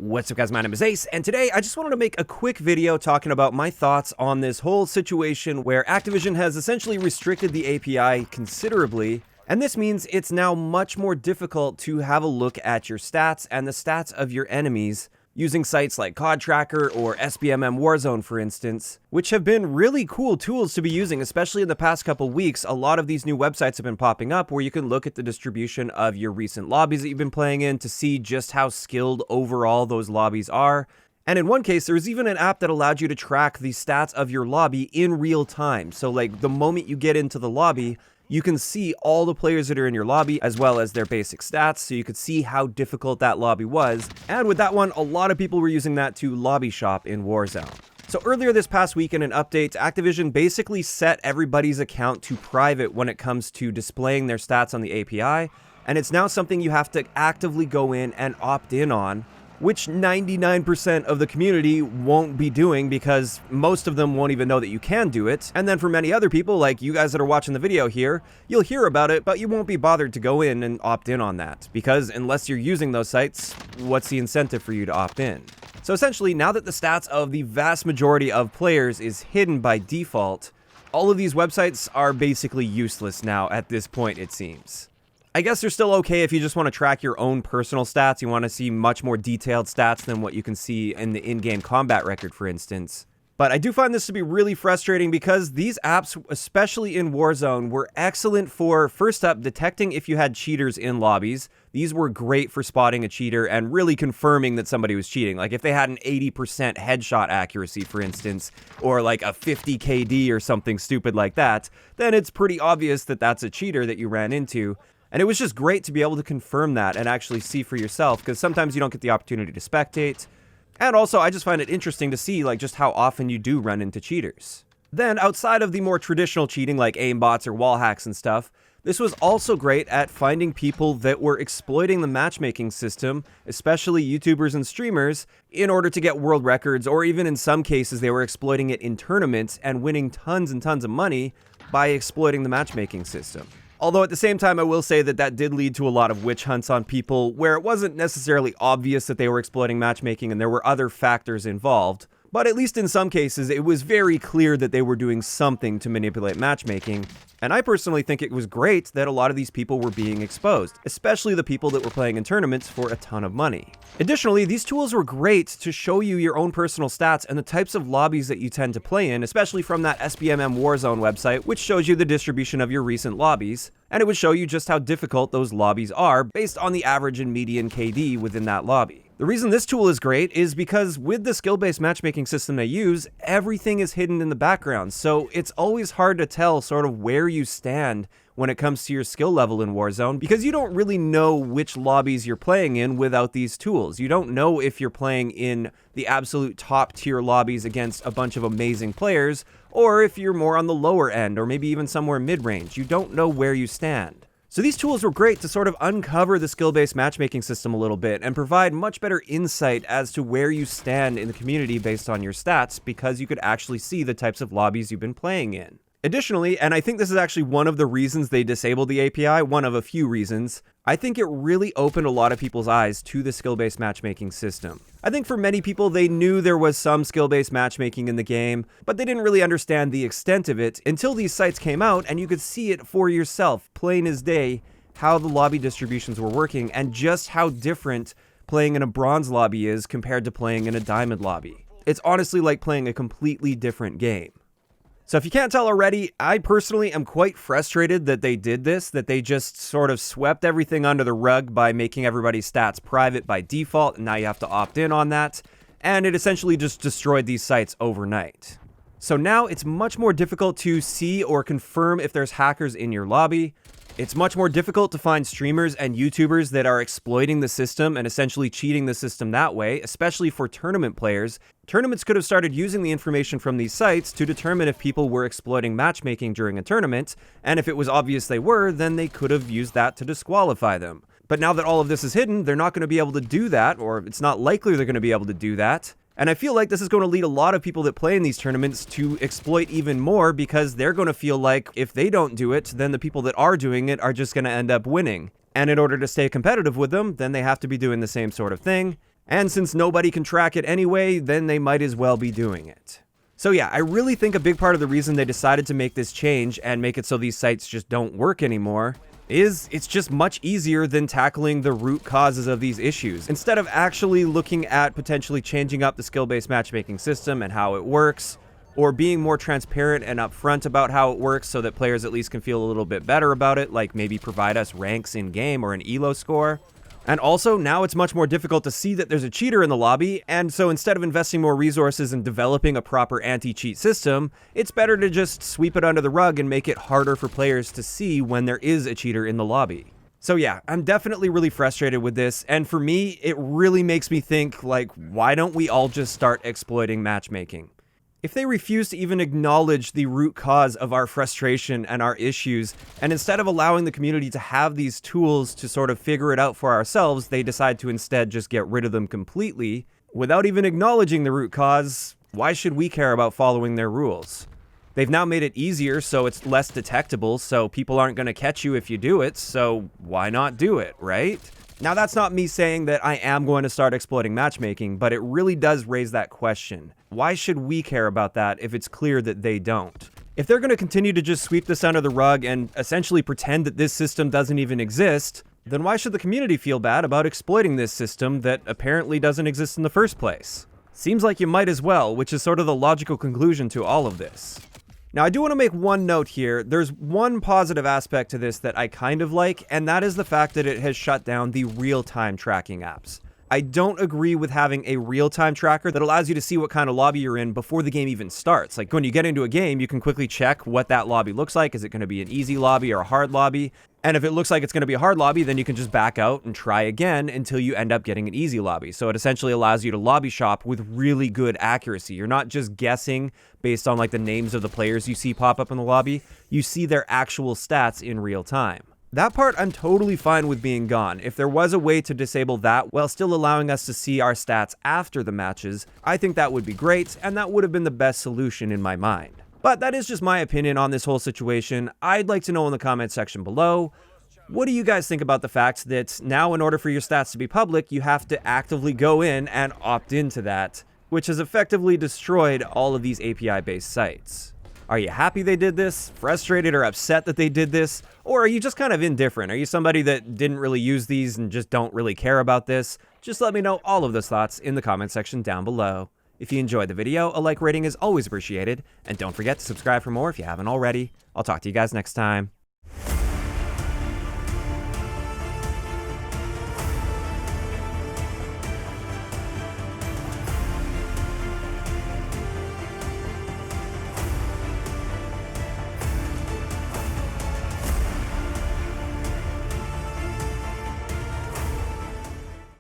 What's up guys, my name is Ace, and today I just wanted to make a quick video talking about my thoughts on this whole situation where Activision has essentially restricted the API considerably, and this means it's now much more difficult to have a look at your stats and the stats of your enemies using sites like COD Tracker or SBMM Warzone, for instance, which have been really cool tools to be using, especially in the past couple weeks. A lot of these new websites have been popping up where you can look at the distribution of your recent lobbies that you've been playing in to see just how skilled overall those lobbies are. And in one case, there was even an app that allowed you to track the stats of your lobby in real time. So like the moment you get into the lobby, you can see all the players that are in your lobby as well as their basic stats, so you could see how difficult that lobby was. And with that one, a lot of people were using that to lobby shop in Warzone. So earlier this past week in an update, Activision basically set everybody's account to private when it comes to displaying their stats on the API, and it's now something you have to actively go in and opt in on, which 99% of the community won't be doing because most of them won't even know that you can do it. And then for many other people, like you guys that are watching the video here, you'll hear about it, but you won't be bothered to go in and opt in on that because unless you're using those sites, what's the incentive for you to opt in? So essentially, now that the stats of the vast majority of players is hidden by default, all of these websites are basically useless now at this point, it seems. I guess they're still okay if you just want to track your own personal stats. You want to see much more detailed stats than what you can see in the in-game combat record, for instance. But I do find this to be really frustrating because these apps, especially in Warzone, were excellent for, first up, detecting if you had cheaters in lobbies. These were great for spotting a cheater and really confirming that somebody was cheating. Like if they had an 80% headshot accuracy, for instance, or like a 50 KD or something stupid like that, then it's pretty obvious that that's a cheater that you ran into. And it was just great to be able to confirm that and actually see for yourself, because sometimes you don't get the opportunity to spectate. And also, I just find it interesting to see like just how often you do run into cheaters. Then, outside of the more traditional cheating like aimbots or wall hacks and stuff, this was also great at finding people that were exploiting the matchmaking system, especially YouTubers and streamers, in order to get world records, or even in some cases they were exploiting it in tournaments and winning tons and tons of money by exploiting the matchmaking system. Although at the same time, I will say that that did lead to a lot of witch hunts on people where it wasn't necessarily obvious that they were exploiting matchmaking and there were other factors involved. But at least in some cases, it was very clear that they were doing something to manipulate matchmaking. And I personally think it was great that a lot of these people were being exposed, especially the people that were playing in tournaments for a ton of money. Additionally, these tools were great to show you your own personal stats and the types of lobbies that you tend to play in, especially from that SBMM Warzone website, which shows you the distribution of your recent lobbies. And it would show you just how difficult those lobbies are based on the average and median KD within that lobby. The reason this tool is great is because with the skill-based matchmaking system they use, everything is hidden in the background, so it's always hard to tell sort of where you stand when it comes to your skill level in Warzone, because you don't really know which lobbies you're playing in without these tools. You don't know if you're playing in the absolute top-tier lobbies against a bunch of amazing players, or if you're more on the lower end, or maybe even somewhere mid-range. You don't know where you stand. So these tools were great to sort of uncover the skill-based matchmaking system a little bit and provide much better insight as to where you stand in the community based on your stats, because you could actually see the types of lobbies you've been playing in. Additionally, and I think this is actually one of the reasons they disabled the API, one of a few reasons, I think it really opened a lot of people's eyes to the skill-based matchmaking system. I think for many people, they knew there was some skill-based matchmaking in the game, but they didn't really understand the extent of it until these sites came out and you could see it for yourself, plain as day, how the lobby distributions were working and just how different playing in a bronze lobby is compared to playing in a diamond lobby. It's honestly like playing a completely different game. So if you can't tell already, I personally am quite frustrated that they did this, that they just sort of swept everything under the rug by making everybody's stats private by default, and now you have to opt in on that, and it essentially just destroyed these sites overnight. So now it's much more difficult to see or confirm if there's hackers in your lobby. It's much more difficult to find streamers and YouTubers that are exploiting the system and essentially cheating the system that way, especially for tournament players. Tournaments could have started using the information from these sites to determine if people were exploiting matchmaking during a tournament, and if it was obvious they were, then they could have used that to disqualify them. But now that all of this is hidden, they're not going to be able to do that, or it's not likely they're going to be able to do that. And I feel like this is going to lead a lot of people that play in these tournaments to exploit even more, because they're going to feel like if they don't do it, then the people that are doing it are just going to end up winning. And in order to stay competitive with them, then they have to be doing the same sort of thing. And since nobody can track it anyway, then they might as well be doing it. So yeah, I really think a big part of the reason they decided to make this change and make it so these sites just don't work anymore is it's just much easier than tackling the root causes of these issues. Instead of actually looking at potentially changing up the skill-based matchmaking system and how it works, or being more transparent and upfront about how it works so that players at least can feel a little bit better about it, like maybe provide us ranks in-game or an elo score. And also, now it's much more difficult to see that there's a cheater in the lobby, and so instead of investing more resources in developing a proper anti-cheat system, it's better to just sweep it under the rug and make it harder for players to see when there is a cheater in the lobby. So yeah, I'm definitely really frustrated with this, and for me, it really makes me think, like, why don't we all just start exploiting matchmaking? If they refuse to even acknowledge the root cause of our frustration and our issues, and instead of allowing the community to have these tools to sort of figure it out for ourselves, they decide to instead just get rid of them completely, without even acknowledging the root cause, why should we care about following their rules? They've now made it easier so it's less detectable, so people aren't going to catch you if you do it, so why not do it, right? Now, that's not me saying that I am going to start exploiting matchmaking, but it really does raise that question. Why should we care about that if it's clear that they don't? If they're going to continue to just sweep this under the rug and essentially pretend that this system doesn't even exist, then why should the community feel bad about exploiting this system that apparently doesn't exist in the first place? Seems like you might as well, which is sort of the logical conclusion to all of this. Now, I do want to make one note here. There's one positive aspect to this that I kind of like, and that is the fact that it has shut down the real-time tracking apps. I don't agree with having a real-time tracker that allows you to see what kind of lobby you're in before the game even starts. Like, when you get into a game, you can quickly check what that lobby looks like. Is it going to be an easy lobby or a hard lobby? And if it looks like it's going to be a hard lobby, then you can just back out and try again until you end up getting an easy lobby. So it essentially allows you to lobby shop with really good accuracy. You're not just guessing based on like the names of the players you see pop up in the lobby. You see their actual stats in real time. That part I'm totally fine with being gone. If there was a way to disable that while still allowing us to see our stats after the matches, I think that would be great, and that would have been the best solution in my mind. But that is just my opinion on this whole situation. I'd like to know in the comment section below, what do you guys think about the fact that now in order for your stats to be public, you have to actively go in and opt into that, which has effectively destroyed all of these API-based sites? Are you happy they did this, frustrated or upset that they did this, or are you just kind of indifferent? Are you somebody that didn't really use these and just don't really care about this? Just let me know all of those thoughts in the comment section down below. If you enjoyed the video, a like rating is always appreciated, and don't forget to subscribe for more if you haven't already. I'll talk to you guys next time.